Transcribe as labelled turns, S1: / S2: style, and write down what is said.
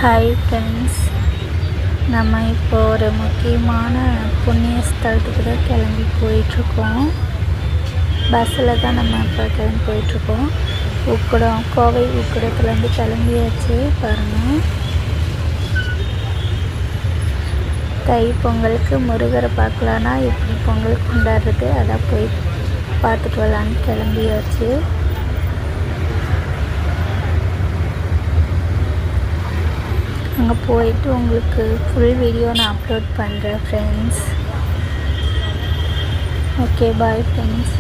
S1: Hi friends, நம்ம இப்போ ஒரு முக்கியமான புண்ணிய ஸ்தலத்துக்கு தான் கிளம்பி போயிட்டுருக்கோம். பஸ்ஸில் தான் நம்ம இப்போ கிளம்பி போயிட்டுருக்கோம். உக்கடம், கோவை உக்கடத்துலேருந்து கிளம்பியாச்சு. பாருங்கள், தை பொங்கலுக்கு முருகரை பார்க்கலான்னா எப்படி பொங்கல் கொண்டாடுறது, அதான் போய் பார்த்துட்டு வரலான்னு கிளம்பியாச்சு. அங்கே போயிட்டு உங்களுக்கு ஃபுல் வீடியோ நான் அப்லோட் பண்ணுறேன் ஃப்ரெண்ட்ஸ். Okay, bye friends.